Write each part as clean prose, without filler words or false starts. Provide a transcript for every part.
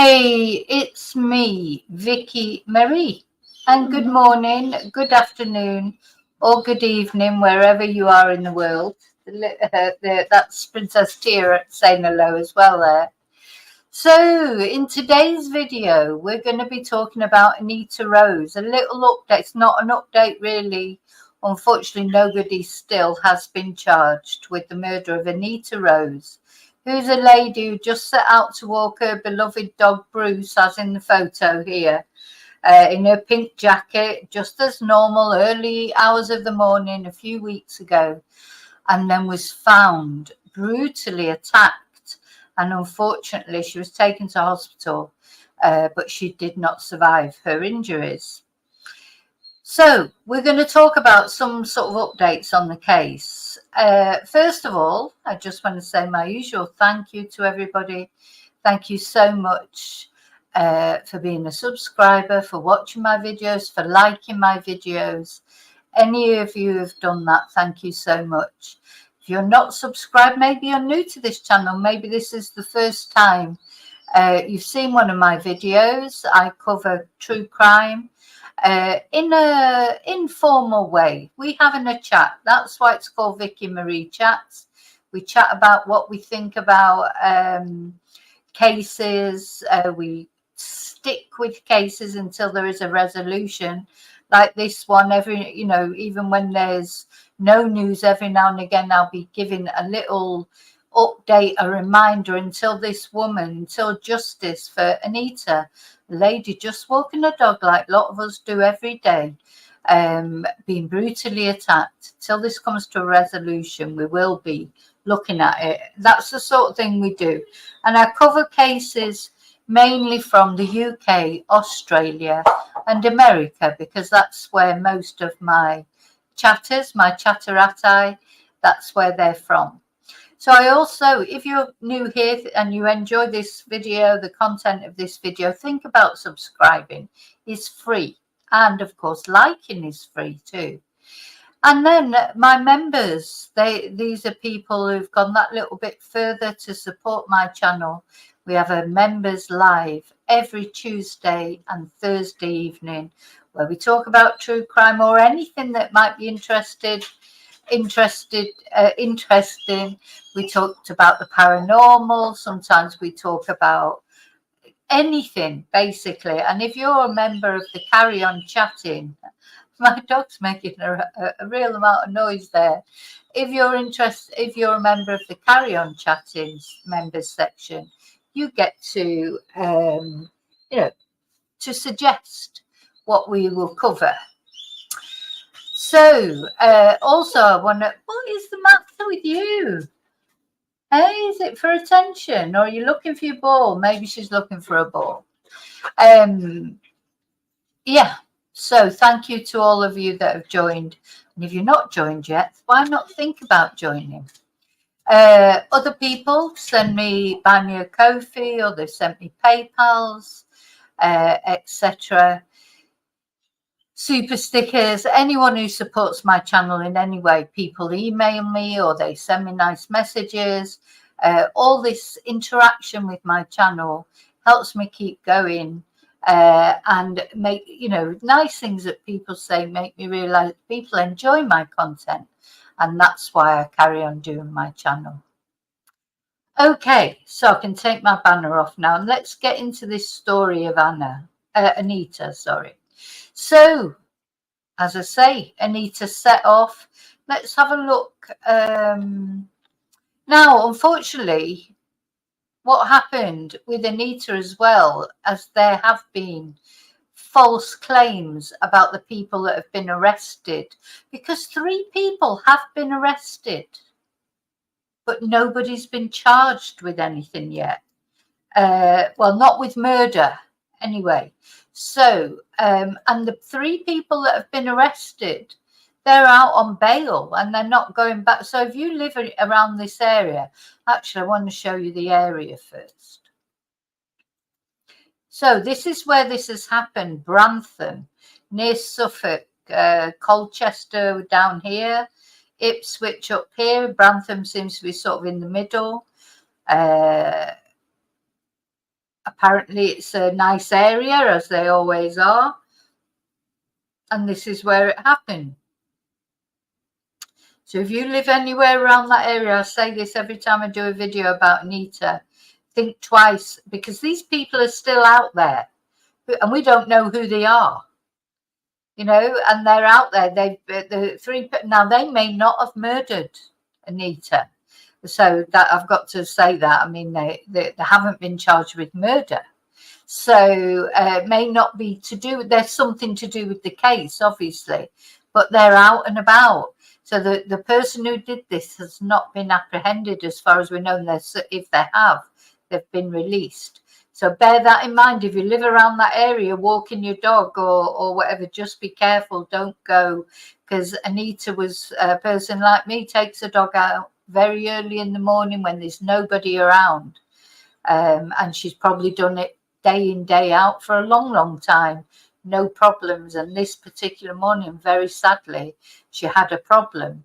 Hey, it's me, Vicky Marie. And good morning, good afternoon, or good evening, wherever you are in the world. That's Princess Tia saying hello as well there. So, in today's video, we're going to be talking about Anita Rose. A little update. It's not an update, really. Unfortunately, nobody still has been charged with the murder of Anita Rose, who's a lady who just set out to walk her beloved dog Bruce, as in the photo here, in her pink jacket, just as normal, early hours of the morning a few weeks ago, and then was found brutally attacked. And unfortunately, she was taken to hospital, but she did not survive her injuries. So we're going to talk about some sort of updates on the case. First of all, I just want to say my usual thank you to everybody. Thank you so much for being a subscriber, for watching my videos, for liking my videos. Any of you have done that, thank you so much. If you're not subscribed, maybe you're new to this channel, maybe this is the first time you've seen one of my videos. I cover true crime in a informal way. We having a chat. That's why it's called Vicky Marie Chats. We chat about what we think about cases. We stick with cases until there is a resolution. Like this one, even when there's no news, every now and again I'll be giving a little update, a reminder until justice for Anita, a lady just walking a dog like a lot of us do every day, being brutally attacked. Till this comes to a resolution, we will be looking at it. That's the sort of thing we do. And I cover cases mainly from the UK, Australia and America, because that's where most of my chatters, my chatterati, that's where they're from. So I also, if you're new here and you enjoy this video, the content of this video, think about subscribing. It's free. And of course, liking is free too. And then my members, these are people who've gone that little bit further to support my channel. We have a members live every Tuesday and Thursday evening where we talk about true crime or anything that might be interesting. We talked about the paranormal. Sometimes we talk about anything, basically. And if you're a member of the Carry On Chatting, my dog's making a real amount of noise there. If you're a member of the Carry On Chatting members section, you get to, to suggest what we will cover. So, also, I wonder, what is the matter with you? Hey, is it for attention, or are you looking for your ball? Maybe she's looking for a ball. Yeah. So, thank you to all of you that have joined. And if you're not joined yet, why not think about joining? Other people buy me a Ko-fi, or they've sent me PayPals, etc. Super stickers. Anyone who supports my channel in any way, people email me or they send me nice messages. All this interaction with my channel helps me keep going, and make nice things that people say make me realize people enjoy my content, and that's why I carry on doing my channel. Okay, so I can take my banner off now and let's get into this story of Anita. So, as I say, Anita set off. Let's have a look. Now, unfortunately, what happened with Anita as well, as there have been false claims about the people that have been arrested, because 3 people have been arrested, but nobody's been charged with anything yet. Well, not with murder, anyway. So, and the 3 people that have been arrested, they're out on bail and they're not going back. So if you live around this area, actually, I want to show you the area first. So this is where this has happened, Brantham, near Suffolk, Colchester down here, Ipswich up here. Brantham seems to be sort of in the middle. Apparently it's a nice area, as they always are. And this is where it happened. So if you live anywhere around that area, I say this every time I do a video about Anita, think twice, because these people are still out there and we don't know who they are, you know, and they're out there. The three, now they may not have murdered Anita. So that I've got to say that. I mean, they haven't been charged with murder. So it may not be to do, there's something to do with the case, obviously, but they're out and about. So the person who did this has not been apprehended as far as we know. If they have, they've been released. So bear that in mind. If you live around that area, walking your dog or whatever, just be careful. Don't go, because Anita was a person like me, takes a dog out very early in the morning when there's nobody around. And she's probably done it day in, day out for a long, long time. No problems. And this particular morning, very sadly, she had a problem.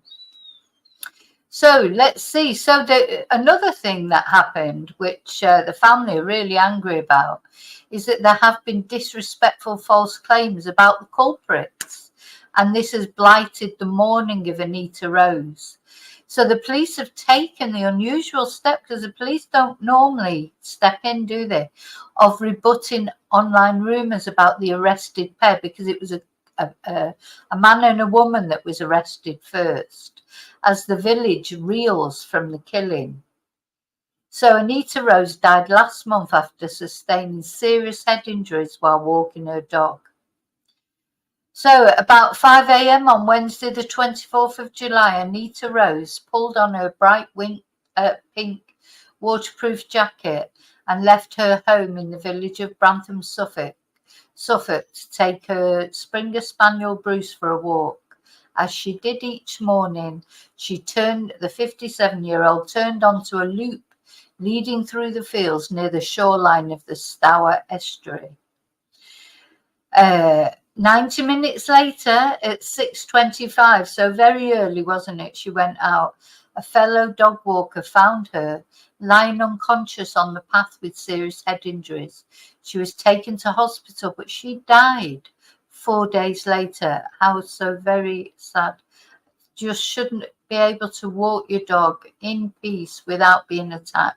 So let's see. So another thing that happened, which the family are really angry about, is that there have been disrespectful false claims about the culprits. And this has blighted the mourning of Anita Rose. So the police have taken the unusual step, because the police don't normally step in, do they, of rebutting online rumours about the arrested pair, because it was a man and a woman that was arrested first, as the village reels from the killing. So Anita Rose died last month after sustaining serious head injuries while walking her dog. So about 5 a.m. on Wednesday, the 24th of July, Anita Rose pulled on her bright pink waterproof jacket and left her home in the village of Brantham, Suffolk, to take her Springer Spaniel Bruce for a walk. As she did each morning, the 57-year-old turned onto a loop leading through the fields near the shoreline of the Stour estuary. 90 minutes later at 6:25, so very early, wasn't it? She went out. A fellow dog walker found her lying unconscious on the path with serious head injuries. She was taken to hospital, but she died 4 days later. How so very sad. Just shouldn't be able to walk your dog in peace without being attacked.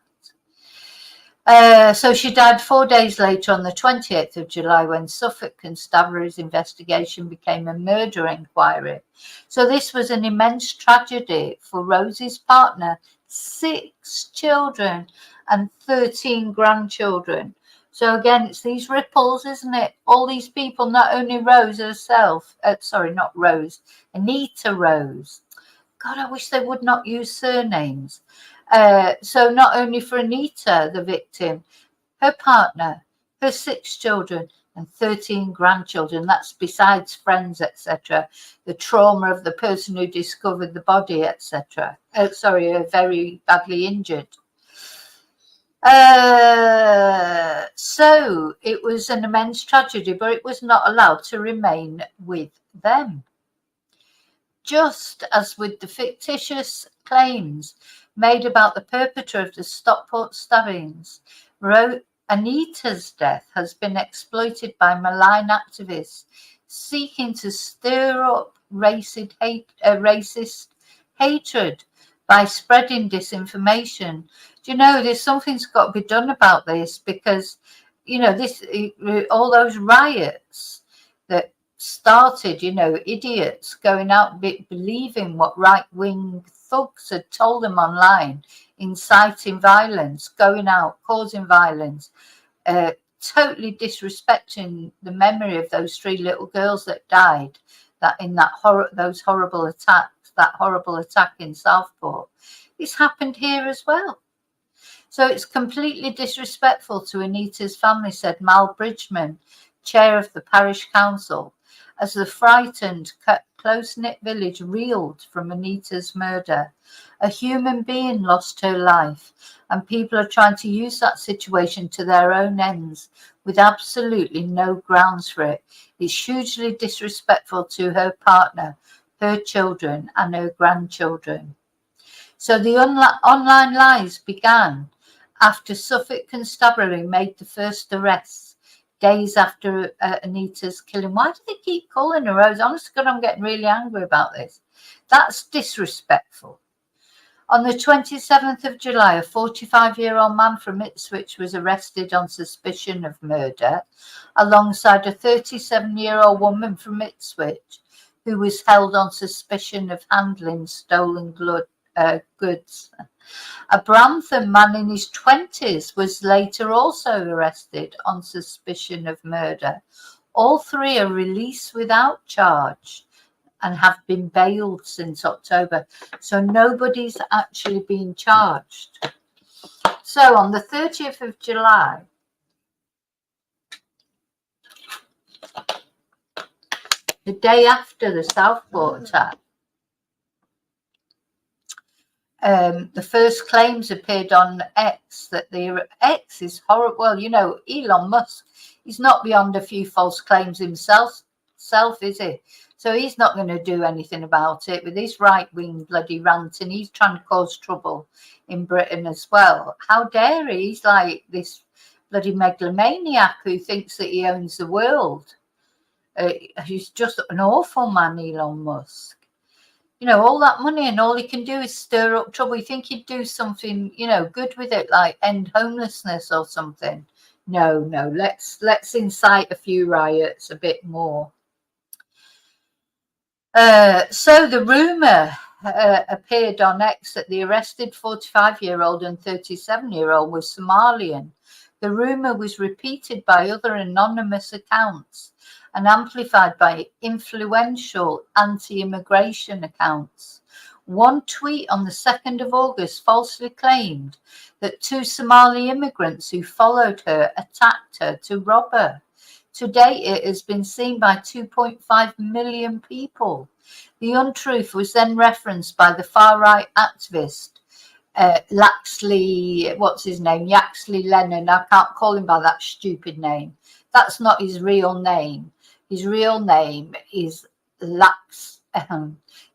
So she died 4 days later on the 28th of July, when Suffolk Constabulary's investigation became a murder inquiry. So this was an immense tragedy for Rose's partner, 6 children and 13 grandchildren. So again, it's these ripples, isn't it? All these people, not only Rose herself, not Rose, Anita Rose. God, I wish they would not use surnames. So not only for Anita, the victim, her partner, her 6 children and 13 grandchildren, that's besides friends, etc. The trauma of the person who discovered the body, etc. Very badly injured. So it was an immense tragedy, but it was not allowed to remain with them. Just as with the fictitious claims made about the perpetrator of the Stockport stabbings, Anita's death has been exploited by malign activists seeking to stir up racist hatred by spreading disinformation. Do you know, something's got to be done about this, because, you know, all those riots that started, you know, idiots going out believing what right-wing thugs had told them online, inciting violence, going out, causing violence, totally disrespecting the memory of those 3 little girls that died those horrible attacks, that horrible attack in Southport. It's happened here as well. So it's completely disrespectful to Anita's family, said Mal Bridgman, chair of the parish council, as the frightened, close-knit village reeled from Anita's murder. A human being lost her life, and people are trying to use that situation to their own ends with absolutely no grounds for it. It's hugely disrespectful to her partner, her children, and her grandchildren. So the online lies began after Suffolk Constabulary made the first arrests days after Anita's killing. Why do they keep calling her Rose? Honestly, God, I'm getting really angry about this. That's disrespectful. On the 27th of July, a 45-year-old man from Ipswich was arrested on suspicion of murder, alongside a 37-year-old woman from Ipswich who was held on suspicion of handling stolen goods. A Brantham man in his 20s was later also arrested on suspicion of murder. All three are released without charge and have been bailed since October. So nobody's actually been charged. So on the 30th of July, the day after the Southport attack, the first claims appeared on X that the X is horrible. Well, you know, Elon Musk, he's not beyond a few false claims himself, is he? So he's not going to do anything about it with his right-wing bloody ranting. He's trying to cause trouble in Britain as well. How dare he? He's like this bloody megalomaniac who thinks that he owns the world. He's just an awful man, Elon Musk. You know, all that money and all he can do is stir up trouble. You think he'd do something, you know, good with it, like end homelessness or something? No, let's incite a few riots a bit more. So the rumour appeared on X that the arrested 45-year-old and 37-year-old were Somalian. The rumour was repeated by other anonymous accounts and amplified by influential anti-immigration accounts. One tweet on the 2nd of August falsely claimed that 2 Somali immigrants who followed her attacked her to rob her. To date, it has been seen by 2.5 million people. The untruth was then referenced by the far-right activist Yaxley Lennon. I can't call him by that stupid name. That's not his real name. His real name is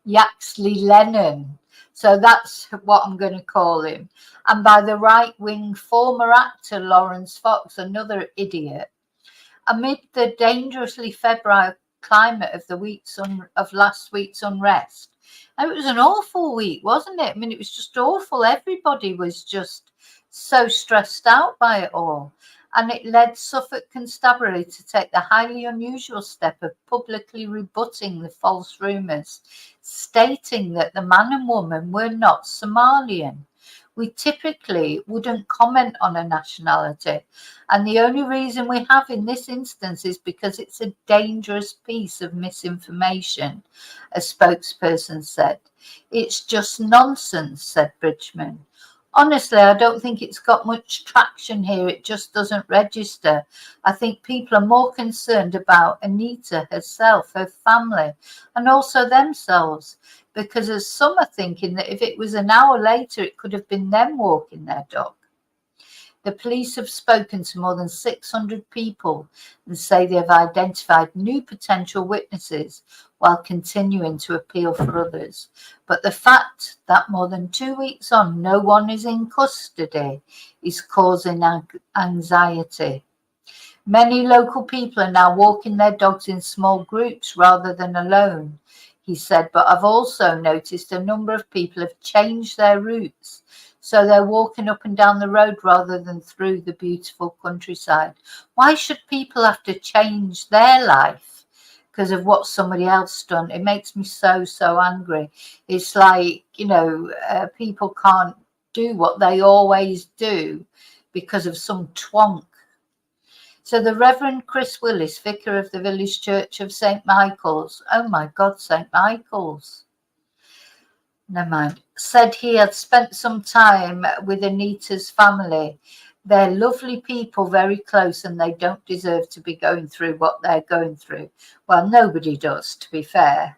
Yaxley Lennon. So that's what I'm going to call him. And by the right-wing former actor Lawrence Fox, another idiot. Amid the dangerously febrile climate of last week's unrest. And it was an awful week, wasn't it? I mean, it was just awful. Everybody was just so stressed out by it all. And it led Suffolk Constabulary to take the highly unusual step of publicly rebutting the false rumours, stating that the man and woman were not Somalian. We typically wouldn't comment on a nationality. And the only reason we have in this instance is because it's a dangerous piece of misinformation, a spokesperson said. It's just nonsense, said Bridgman. Honestly, I don't think it's got much traction here. It just doesn't register. I think people are more concerned about Anita herself, her family, and also themselves. Because as some are thinking that if it was an hour later, it could have been them walking their dog. The police have spoken to more than 600 people and say they have identified new potential witnesses while continuing to appeal for others. But the fact that more than 2 weeks on, no one is in custody is causing anxiety. Many local people are now walking their dogs in small groups rather than alone, he said, but I've also noticed a number of people have changed their routes. So they're walking up and down the road rather than through the beautiful countryside. Why should people have to change their life because of what somebody else done? It makes me so angry. It's like, you know, people can't do what they always do because of some twonk. So the Reverend Chris Willis, vicar of the village church of St. Michael's, oh my God, St. Michael's, never mind, said he had spent some time with Anita's family. They're lovely people, very close, and they don't deserve to be going through what they're going through. Well, nobody does, to be fair.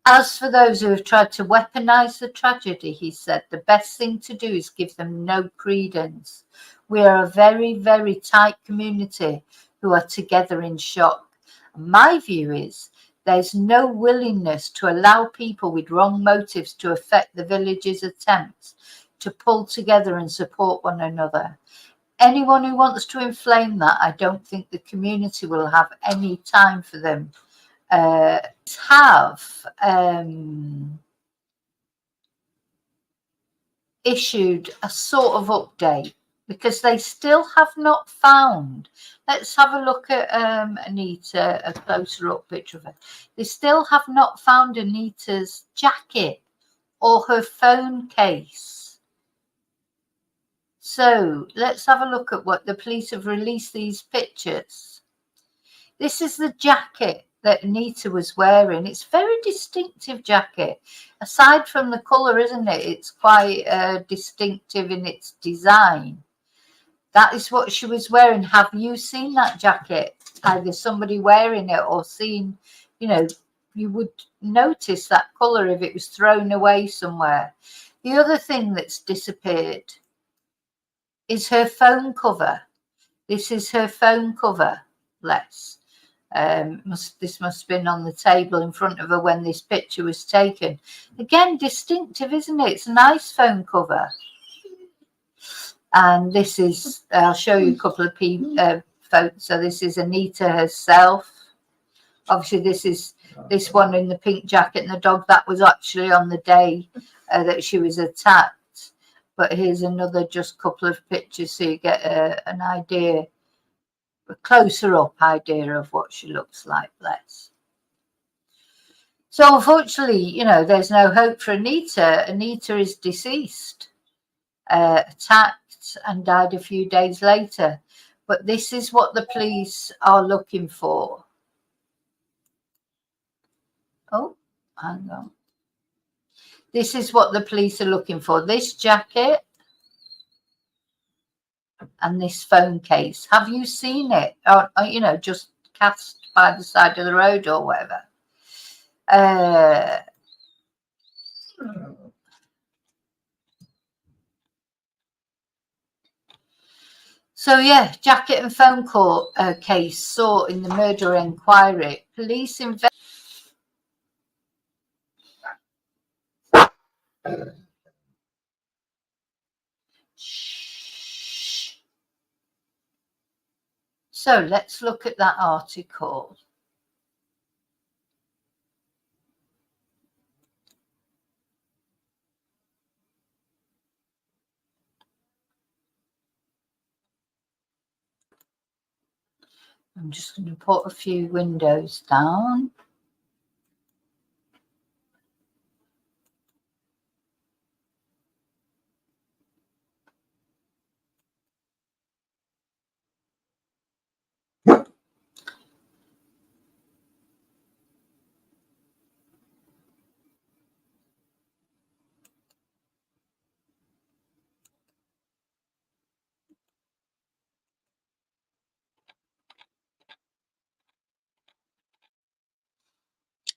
As for those who have tried to weaponize the tragedy, he said, the best thing to do is give them no credence. We are a very, very tight community who are together in shock. My view is there's no willingness to allow people with wrong motives to affect the village's attempts to pull together and support one another. Anyone who wants to inflame that, I don't think the community will have any time for them. Have issued a sort of update because they still have not found. Let's have a look at Anita, a closer up picture of her. They still have not found Anita's jacket or her phone case. So let's have a look at what the police have released these pictures. This is the jacket that Anita was wearing. It's a very distinctive jacket. Aside from the colour, isn't it? It's quite distinctive in its design. That is what she was wearing. Have you seen that jacket? Either somebody wearing it or seen, you know, you would notice that colour if it was thrown away somewhere. The other thing that's disappeared is her phone cover. This is her phone cover, Les. This must have been on the table in front of her when this picture was taken. Again, distinctive, isn't it? It's a nice phone cover. And this is, I'll show you a couple of photos. So this is Anita herself. Obviously, this is this one in the pink jacket and the dog. That was actually on the day that she was attacked. But here's another just couple of pictures so you get an idea, a closer up idea of what she looks like, Bless. So unfortunately, you know, there's no hope for Anita. Anita is deceased, attacked and died a few days later. But this is what the police are looking for. Oh, hang on. This is what the police are looking for. This jacket and this phone case. Have you seen it? Or you know, just cast by the side of the road or whatever. So yeah, jacket and phone call case sought in the murder inquiry. Police investigate. So let's look at that article. I'm just going to put a few windows down.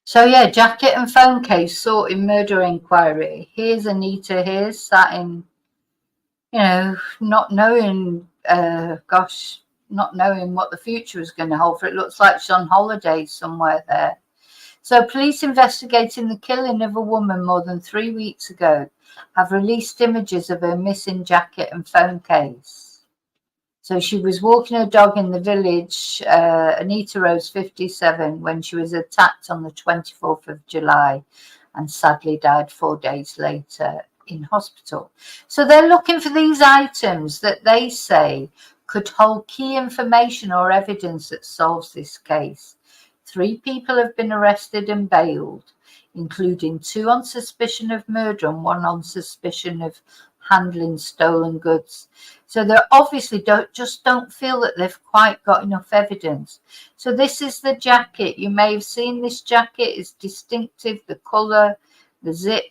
So yeah, jacket and phone case sought in murder inquiry. Here's Anita here, sat in, you know, not knowing, not knowing what the future was going to hold for. It looks like she's on holiday somewhere there. So police investigating the killing of a woman more than 3 weeks ago have released images of her missing jacket and phone case. So she was walking her dog in the village, Anita Rose, 57, when she was attacked on the 24th of July and sadly died 4 days later in hospital. So they're looking for these items that they say could hold key information or evidence that solves this case. 3 people have been arrested and bailed, including 2 on suspicion of murder and 1 on suspicion of handling stolen goods. So they obviously don't feel that they've quite got enough evidence. So this is the jacket. You may have seen this jacket. It's distinctive, the colour, the zip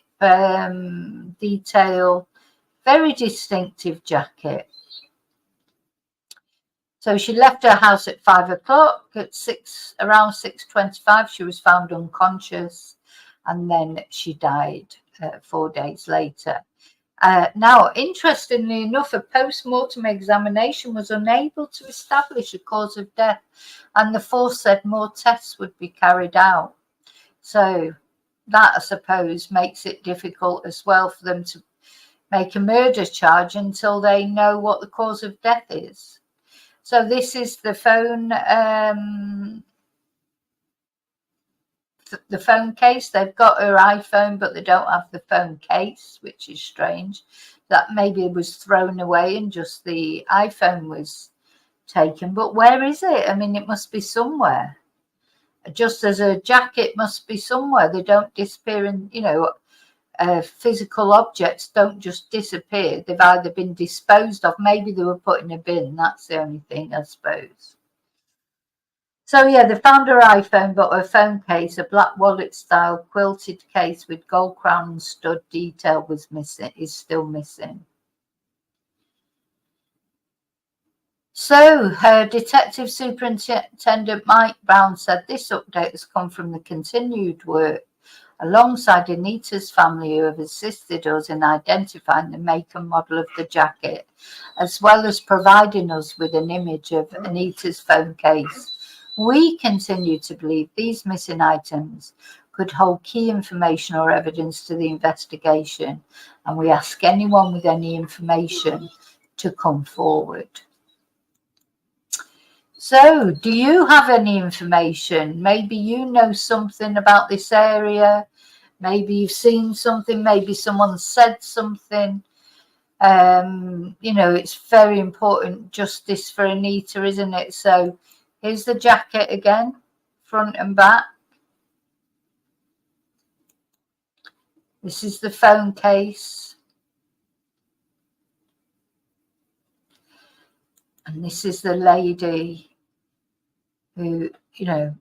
detail, very distinctive jacket. So she left her house at 5 o'clock. At around 6:25, she was found unconscious, and then she died 4 days later. Now, interestingly enough, a post-mortem examination was unable to establish a cause of death, and the force said more tests would be carried out. So that, I suppose, makes it difficult as well for them to, make a murder charge until they know what the cause of death is. So this is the phone case. They've got her iPhone, but they don't have the phone case, which is strange. That maybe it was thrown away and just the iPhone was taken. But where is it? I mean, it must be somewhere. Just as a jacket must be somewhere. They don't disappear in, physical objects don't just disappear. They've either been disposed of. Maybe they were put in a bin. That's the only thing, I suppose. So yeah, they found her iPhone, but her phone case, a black wallet-style quilted case with gold crown and stud detail, is still missing. So, Detective Superintendent Mike Brown said this update has come from the continued work alongside Anita's family, who have assisted us in identifying the make and model of the jacket, as well as providing us with an image of Anita's phone case. We continue to believe these missing items could hold key information or evidence to the investigation, and we ask anyone with any information to come forward. So, do you have any information? Maybe you know something about this area. Maybe you've seen something. Maybe someone said something. It's very important justice for Anita, isn't it? So, here's the jacket again, front and back. This is the phone case. And this is the lady who,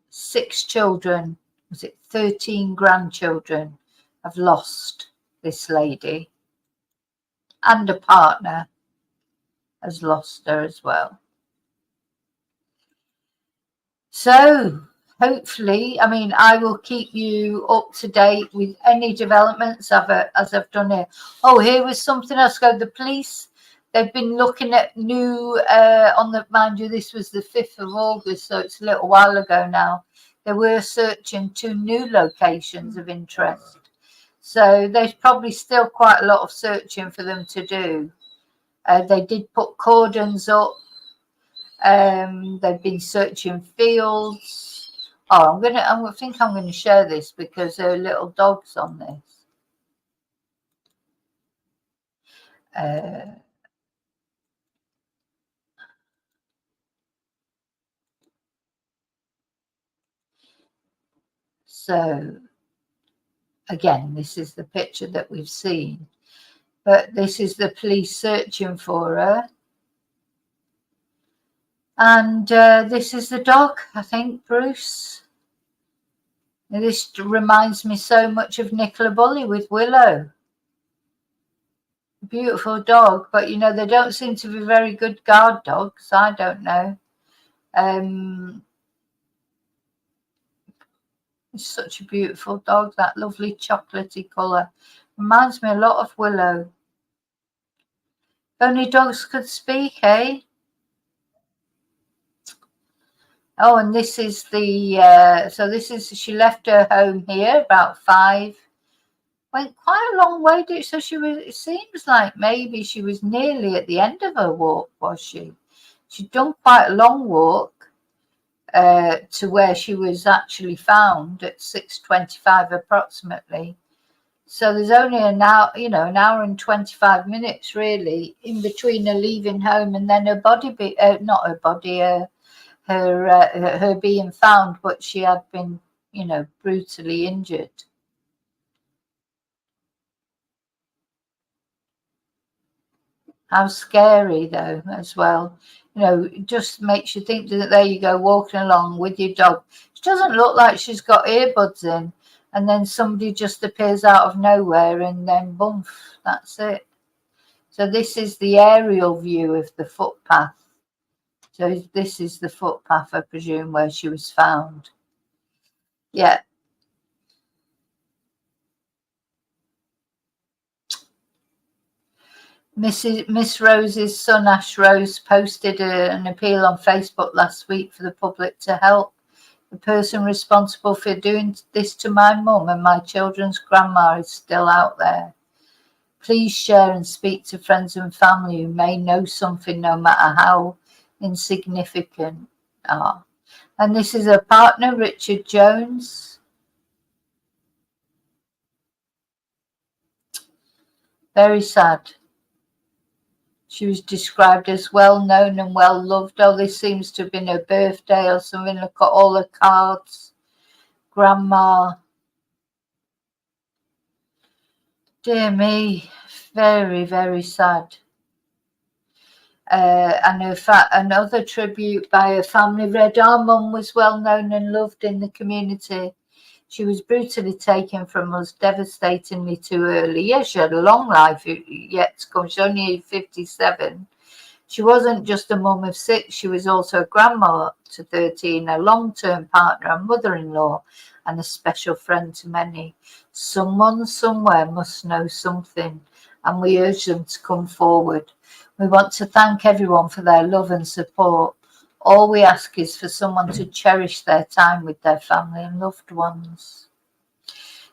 6 children, was it 13 grandchildren, have lost this lady. And a partner has lost her as well. So hopefully, I will keep you up to date with any developments as I've done here. Oh, here was something else. The police, they've been looking at new, mind you, this was the 5th of August, so it's a little while ago now. They were searching 2 new locations of interest. So there's probably still quite a lot of searching for them to do. They did put cordons up. They've been searching fields. Oh, I think I'm going to share this because there are little dogs on this. So again, this is the picture that we've seen, but this is the police searching for her. And this is the dog, I think, Bruce. This reminds me so much of Nicola Bully with Willow. Beautiful dog, but they don't seem to be very good guard dogs. I don't know. It's such a beautiful dog, that lovely chocolatey colour. Reminds me a lot of Willow. If only dogs could speak, eh? Oh, and this is she left her home here about 5. Went quite a long way, so it seems like maybe she was nearly at the end of her walk, was she? She'd done quite a long walk to where she was actually found at 6:25 approximately. So there's only an hour and 25 minutes really in between her leaving home and then her her being found, but she had been, brutally injured. How scary, though, as well. It just makes you think that there you go, walking along with your dog. She doesn't look like she's got earbuds in, and then somebody just appears out of nowhere, and then boom, that's it. So this is the aerial view of the footpath. So this is the footpath, I presume, where she was found. Yeah. Miss Rose's son, Ash Rose, posted an appeal on Facebook last week for the public to help. The person responsible for doing this to my mum and my children's grandma is still out there. Please share and speak to friends and family who may know something, no matter how insignificant. And this is her partner, Richard Jones. Very sad. She was described as well known and well loved. Oh, this seems to have been her birthday or something. Look at all the cards. Grandma. Dear me. Very, very sad. And another tribute by her family read, our mum was well known and loved in the community. She was brutally taken from us devastatingly too early. Yes, she had a long life yet to come. She's only 57. She wasn't just a mum of 6. She was also a grandma to 13, a long-term partner, a mother-in-law, and a special friend to many. Someone somewhere must know something, and we urge them to come forward. We want to thank everyone for their love and support. All we ask is for someone to cherish their time with their family and loved ones.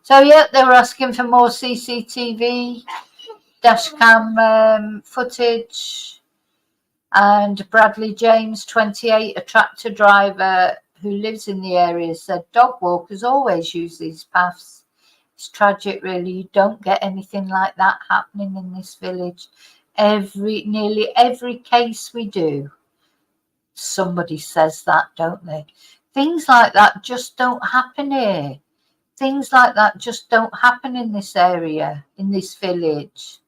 So, yeah, they were asking for more CCTV, dashcam footage. And Bradley James, 28, a tractor driver who lives in the area, said dog walkers always use these paths. It's tragic, really. You don't get anything like that happening in this village. Nearly every case we do, somebody says that, don't they? Things like that just don't happen here. Things like that just don't happen in this area, in this village.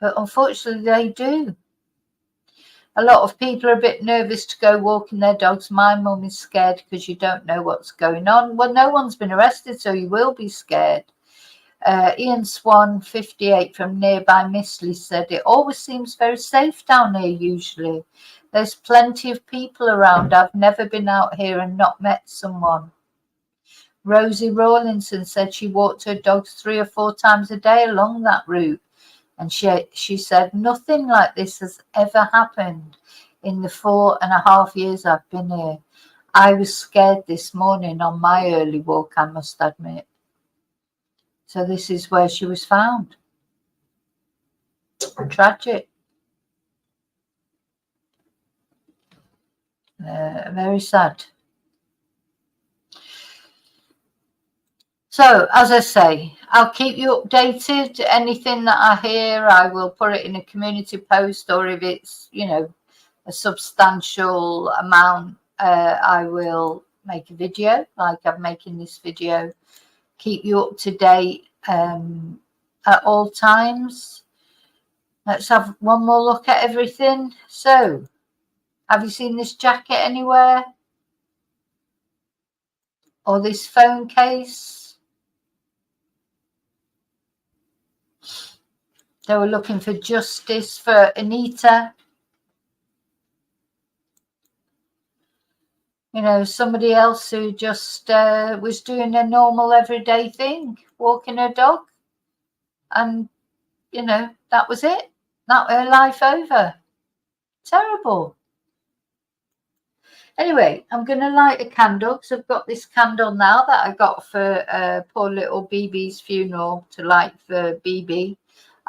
But unfortunately, they do. A lot of people are a bit nervous to go walking their dogs. My mum is scared because you don't know what's going on. Well, no one's been arrested, so you will be scared. Ian Swan, 58, from nearby Mistley, said, it always seems very safe down here usually. There's plenty of people around. I've never been out here and not met someone. Rosie Rawlinson said she walked her dogs 3 or 4 times a day along that route. And she said, nothing like this has ever happened in the 4.5 years I've been here. I was scared this morning on my early walk, I must admit. So this is where she was found. Tragic. Very sad. So, as I say, I'll keep you updated. Anything that I hear, I will put it in a community post, or if it's, a substantial amount, I will make a video like I'm making this video. Keep you up to date at all times. Let's have one more look at everything. So, have you seen this jacket anywhere? Or this phone case? They were looking for justice for Anita. Somebody else who just was doing a normal everyday thing, walking her dog. And, that was it. That her life over. Terrible. Anyway, I'm going to light a candle because I've got this candle now that I got for poor little BB's funeral to light for BB.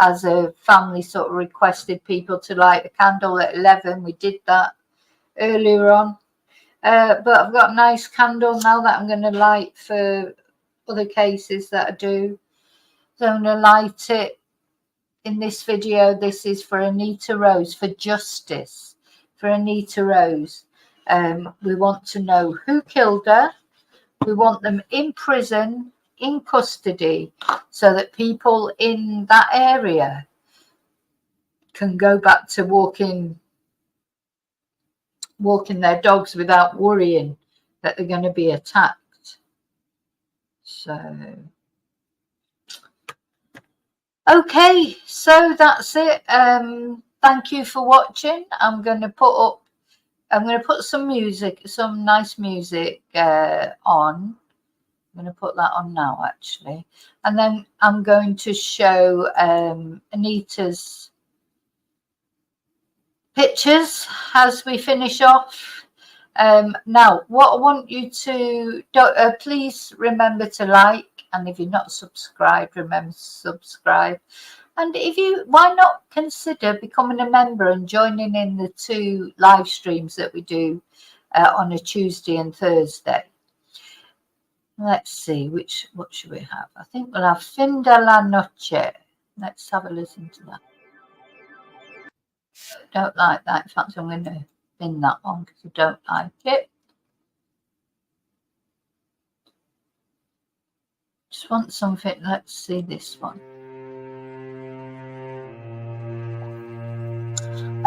As a family sort of requested people to light a candle at 11. We did that earlier on. But I've got a nice candle now that I'm going to light for other cases that I do. So I'm going to light it in this video. This is for Anita Rose, for justice for Anita Rose. We want to know who killed her. We want them in prison, in custody, so that people in that area can go back to walking their dogs without worrying that they're going to be attacked. So, okay, so that's it. Thank you for watching. I'm going to put some music, some nice music on. I'm going to put that on now, actually. And then I'm going to show Anita's pictures as we finish off. Now, what I want you to do, please remember to like. And if you're not subscribed, remember to subscribe. And why not consider becoming a member and joining in the 2 live streams that we do on a Tuesday and Thursday? Let's see, what should we have? I think we'll have Fin de la Noche. Let's have a listen to that. Don't like that. In fact, I'm going to bin that one because I don't like it. Just want something. Let's see this one.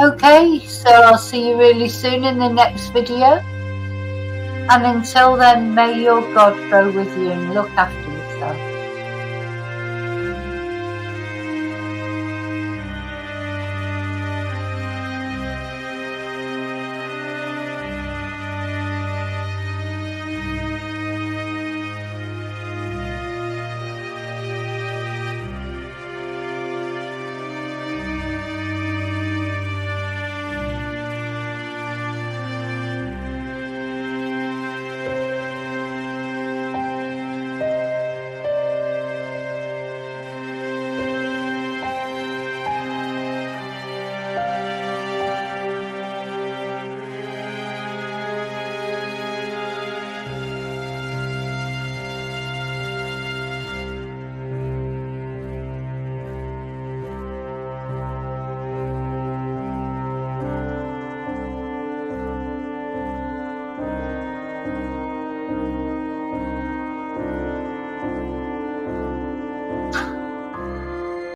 Okay, so I'll see you really soon in the next video. And until then, may your God go with you and look after yourself.